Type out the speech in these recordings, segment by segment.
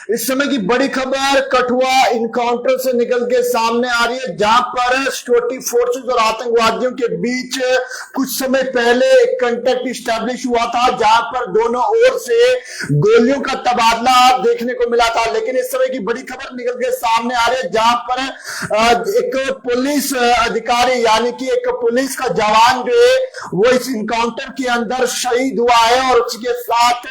इस समय की बड़ी खबर कठुआ इनकाउंटर से निकल के सामने आ रही है, जहां पर सिक्योरिटी फोर्सेस और आतंकवादियों के बीच कुछ समय पहले एक कांटेक्ट स्टैब्लिश हुआ था, जहां पर दोनों ओर से गोलियों का तबादला देखने को मिला था। लेकिन इस समय की बड़ी खबर निकल के सामने आ रही है, जहां पर एक पुलिस अधिकारी यानी कि एक पुलिस का जवान जो है वो इस इनकाउंटर के अंदर शहीद हुआ है और उसके साथ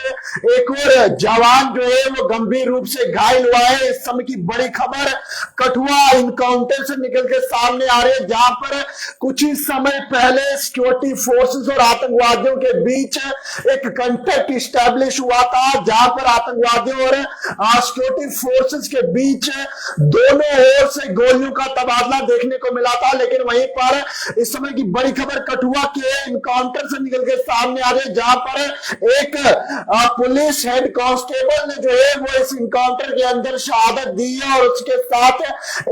एक और जवान जो है वो गंभीर रूप से घायल हुआ है। इस समय की बड़ी खबर कठुआ इनकाउंटर से निकल के सामने आ रही है, जहां पर कुछ ही समय पहले सिक्योरिटी फोर्सेस और आतंकवादियों के बीच एक कांटेक्ट स्टैब्लिश हुआ था, जहां पर आतंकवादियों और सिक्योरिटी फोर्सेस के बीच दोनों ओर से गोलियों का तबादला देखने को मिला था। लेकिन वहीं पर इस समय की बड़ी खबर कठुआ के इनकाउंटर से निकल के सामने आ रही है, जहां पर एक पुलिस हेड कांस्टेबल ने जो है वो इस इनकाउंटर के अंदर शहादत दी है और उसके साथ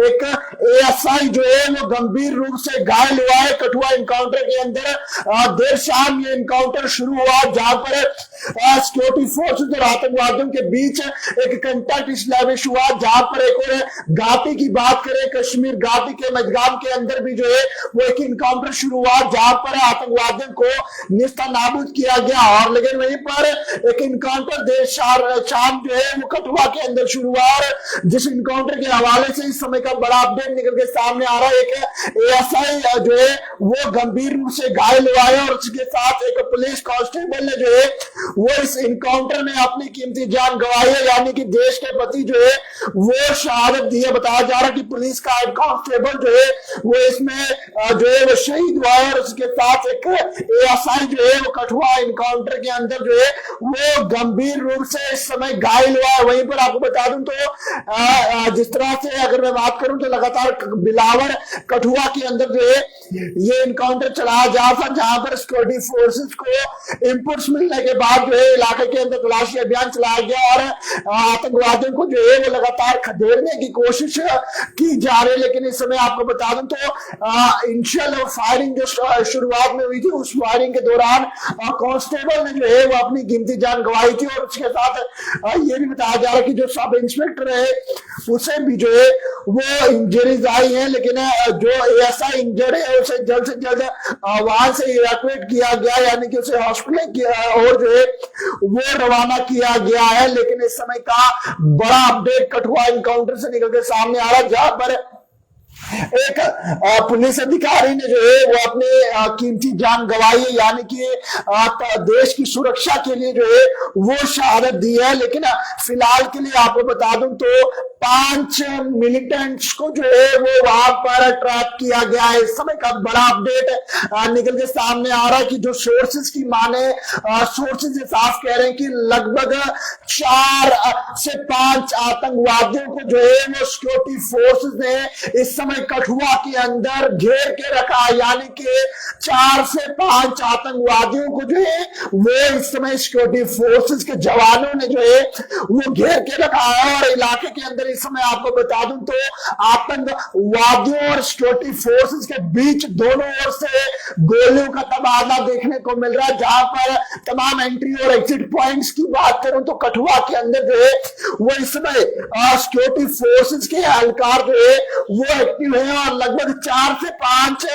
एक एएसआई जो है वो गंभीर रूप से घायल हुआ है। कठुआ इनकाउंटर के अंदर देर शाम ये इनकाउंटर शुरू हुआ, जहां पर सिक्योरिटी फोर्सेस और आतंकवादियों के बीच एक कांटेक्ट एस्टैब्लिश हुआ। जहां पर एक और घाटी की बात करें, कश्मीर घाटी के मजगाम के अंदर भी जो है वो एक इनकाउंटर शुरू हुआ, जहां पर आतंकवादियों को निस्तानाबूद किया गया। और लेकिन वहीं पर एक इनकाउंटर देर शाम जो है वो कठुआ के अंदर शुरू हुआ और जिस इनकाउंटर के हवाले से इस समय का बड़ा अपडेट निकल के सामने आ रहा है, एक एएसआई जो है वो गंभीर रूप से घायल हुआ है और उसके साथ एक पुलिस कांस्टेबल ने जो है वो इस इनकाउंटर में अपनी कीमती जान गंवाई है, यानी कि देश के प्रति जो है वो शहादत दी है। बताया जा रहा है कि पुलिस का हेड कांस्टेबल जो है वो इसमें जो है वो शहीद हुआ है और उसके साथ एक एएसआई जो है वो कठुआ इनकाउंटर के अंदर जो है वो गंभीर रूप से इस समय घायल हुआ है। वहीं पर आपको बता दूं तो जिस तरह से अगर मैं बात करूं तो लगातार बिलावर कठुआ के अंदर जो है ये इनकाउंटर चलाया जा रहा था, जहां पर सिक्योरिटी फोर्सेस को इनपुट्स मिलने के बाद जो है इलाके के अंदर तलाशी अभियान चलाया गया और आतंकवादियों को जो है वो लगातार खदेड़ने की कोशिश की जा रही है। लेकिन इस समय आपको बता दूं तो इनिशियल फायरिंग जो शुरुआत में हुई थी, उस फायरिंग के दौरान कांस्टेबल ने जो है वो अपनी कीमती जान गंवाई थी और उसके साथ ये भी बताया जा रहा है कि जो सब इंस्पेक्टर है उसे भी जो है वो इंजरीज आई है। लेकिन जो एएसआई इंजर्ड है उसे जल्द से जल्द वहां से इवैक्यूएट किया गया, यानी कि उसे हॉस्पिटल किया और जो है वो रवाना किया गया है। लेकिन इस समय का बड़ा अपडेट कठुआ इनकाउंटर से निकल के सामने आ रहा है, जहां पर एक पुलिस अधिकारी ने जो है वो अपने कीमती जान गंवाई है, यानी कि देश की सुरक्षा के लिए जो है वो शहादत दी है। लेकिन फिलहाल के लिए आपको बता दूं तो 5 मिलिटेंट्स को जो है वो वहां पर ट्रैप किया गया है। इस समय का बड़ा अपडेट निकल के सामने आ रहा है कि जो सोर्सेज की माने, सोर्सेज साफ कह रहे हैं कि लगभग 4 से 5 आतंकवादियों को जो है वो सिक्योरिटी फोर्सेज ने इस समय कठुआ के अंदर घेर के रखा है, यानी कि 4 से 5 आतंकवादियों को जो है वो इस समय सिक्योरिटी फोर्सेज के जवानों ने जो है वो घेर के रखा है। और इलाके के अंदर इस समय आपको बता दूं तो आतंकवादियों और सिक्योरिटी फोर्सेस के बीच दोनों ओर से गोलियों का तबादला देखने को मिल रहा है, जहां पर तमाम एंट्री और एग्जिट पॉइंट्स की बात करूं तो कठुआ के अंदर जो है वो इस समय सिक्योरिटी फोर्सेस के एहलकार जो है वो एक्टिव है और लगभग 4 से 5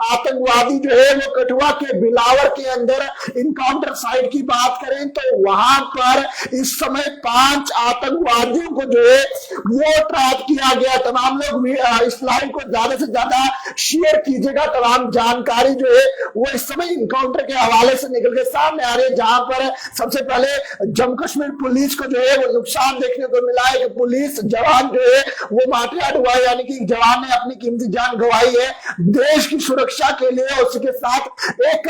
आतंकवादी जो है वो कठुआ के बिलावर के अंदर इनकाउंटर साइट की बात करें तो वहां पर इस समय 5 आतंकवादियों को जो है वो ट्रैप किया गया। तमाम लोग इस लाइव को ज्यादा से ज्यादा शेयर कीजिएगा। तमाम जानकारी जो है वो इस समय इनकाउंटर के हवाले से निकल के सामने आ रही है, जहां पर सबसे पहले जम्मू कश्मीर पुलिस को जो है वो नुकसान देखने को मिला है कि पुलिस जवान जो है वो मार्टियार्ड हुआ है, यानी कि जवान ने अपनी कीमती जान गंवाई है देश की सुरक्षा के लिए। उसके साथ एक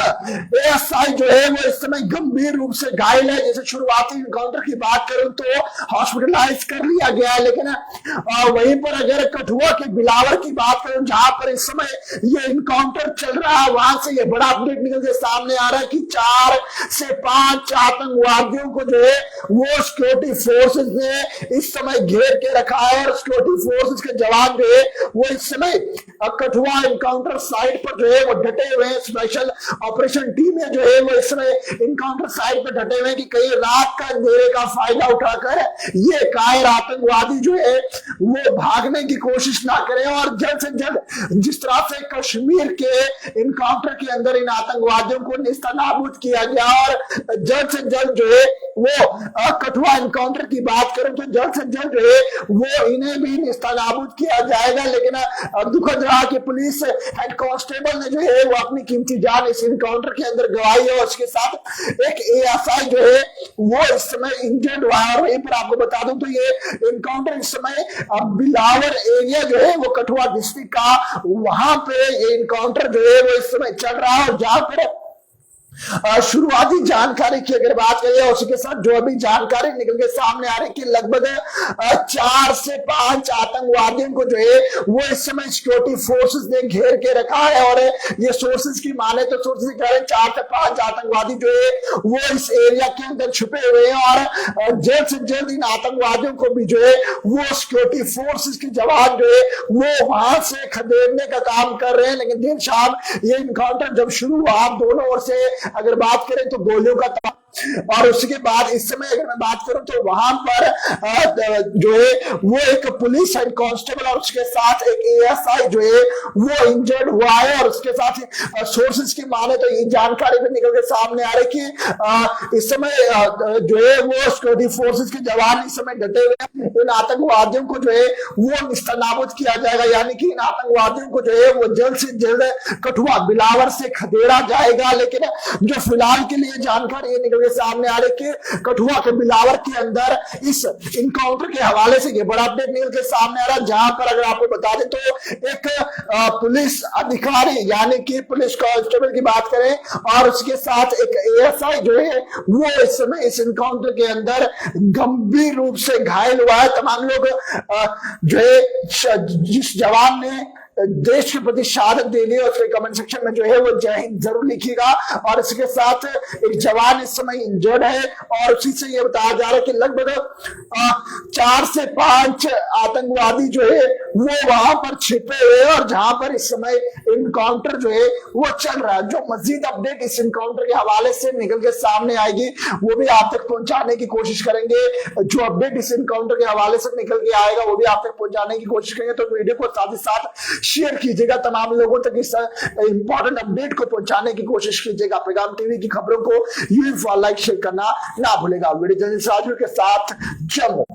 एएसआई जो है वो इस समय गंभीर रूप से घायल है। जैसे शुरुआती इनकाउंटर की बात करूं तो हॉस्पिटलाइज कर लिया गया है, लेकिन वहीं पर अगर कठुआ के बिलावर की बात करें जहां पर इस समय ये इनकाउंटर चल रहा है, वहां से ये बड़ा अपडेट निकल के सामने आ रहा है कि 4 से 5 आतंकवादियों को जो है वो सिक्योरिटी फोर्सेस ने इस समय घेर के रखा है और सिक्योरिटी फोर्सेस के जवान जो है वो इस समय कठुआ इनकाउंटर साइट पर जो है वो डटे हुए हैं। स्पेशल ऑपरेशन टीम है जो है वो इस समय इनकाउंटर साइट पर डटे हुए हैं कि कहीं रात का अंधेरे का फायदा उठाकर ये कायर आतंकवादी जो है वो भागने की कोशिश ना करें और जल्द से जल्द जिस तरह से कश्मीर के इनकाउंटर के अंदर इन आतंकवादियों को निस्तानाबूद किया गया और जल्द से जल्द जो है वो कठुआ इनकाउंटर की बात करें तो जल्द से जल्द जो है वो इन्हें भी निस्तानाबूद किया जाएगा। लेकिन दुखद रहा कि पुलिस हेड कांस्टेबल ने जो है वो अपनी कीमती जान इस इनकाउंटर के अंदर गंवाई है और उसके साथ एक एएसआई जो है वो इस समय इंजर्ड हुआ है। और वहीं पर आपको बता दूं तो ये इनकाउंटर इस समय बिलावर एरिया जो है वो कठुआ डिस्ट्रिक्ट का वहां पे ये इनकाउंटर जो है वो इस समय चल रहा है और जहां पर शुरुआती जानकारी की अगर बात करें उसके साथ जो अभी जानकारी निकल के सामने आ रही है कि लगभग 4 से 5 आतंकवादियों को जो है वो इस समय सिक्योरिटी फोर्सेस ने घेर के रखा है। और ये सोर्सेज की माने तो सोर्सेज कह रहे हैं 4 से 5 आतंकवादी जो है वो इस एरिया के अंदर छुपे हुए हैं और जल्द से जल्द इन आतंकवादियों को भी जो है वो सिक्योरिटी फोर्सेज के जवान जो है वो वहां से खदेड़ने का काम कर रहे हैं। लेकिन देर शाम ये इनकाउंटर जब शुरू हुआ दोनों ओर से अगर बात करें तो गोलियों का और उसके बाद इस समय अगर मैं बात करूं तो वहां पर जो है वो एक पुलिस हेड कांस्टेबल और उसके साथ एक एएसआई जो है वो इंजर्ड हुआ है। और उसके साथ सोर्सेज की माने तो ये जानकारी भी निकल के सामने आ रही कि इस समय जो है वो सिक्योरिटी फोर्सेज के जवान इस समय डटे हुए हैं। इन आतंकवादियों को जो है वो निस्तानाबूद किया जाएगा यानी कि इन आतंकवादियों को जो है वो जल्द से जल्द कठुआ बिलावर से खदेड़ा जाएगा। लेकिन जो फिलहाल के लिए जानकारी ये निकल सामने आ रही कि कठुआ के बिलावर के अंदर इस इनकाउंटर के हवाले से ये बड़ा अपडेट निकल के सामने आ रहा है जहां पर अगर आपको बता दें तो एक पुलिस अधिकारी यानी कि पुलिस कांस्टेबल की बात करें और उसके साथ एक एएसआई जो है वो इस समय इस इनकाउंटर के अंदर गंभीर रूप से घायल हुआ है। तमाम लोग जो है जिस जवान ने देश के प्रति शहादत देनी है उसके कमेंट सेक्शन में जो है वो जय हिंद जरूर लिखिएगा। और इसके साथ एक जवान इस समय इंजर्ड है और उसी से ये बताया जा रहा है कि लगभग 4 से 5 आतंकवादी जो है वो वहां पर छिपे हुए और जहां पर इस समय इनकाउंटर जो है वो चल रहा है। जो मजीद अपडेट इस इनकाउंटर के हवाले से निकल के सामने आएगी वो भी आप तक पहुंचाने की कोशिश करेंगे। जो अपडेट इस इनकाउंटर के हवाले से निकल के आएगा वो भी आप तक पहुंचाने की कोशिश करेंगे। तो वीडियो को साथ ही साथ शेयर कीजिएगा, तमाम लोगों तक इस इंपॉर्टेंट अपडेट को पहुंचाने की कोशिश कीजिएगा। पैगाम टीवी की खबरों को यूं लाइक शेयर करना ना भूलेगा। वीडियो जर्नलिस्ट राजू के साथ जम्मू।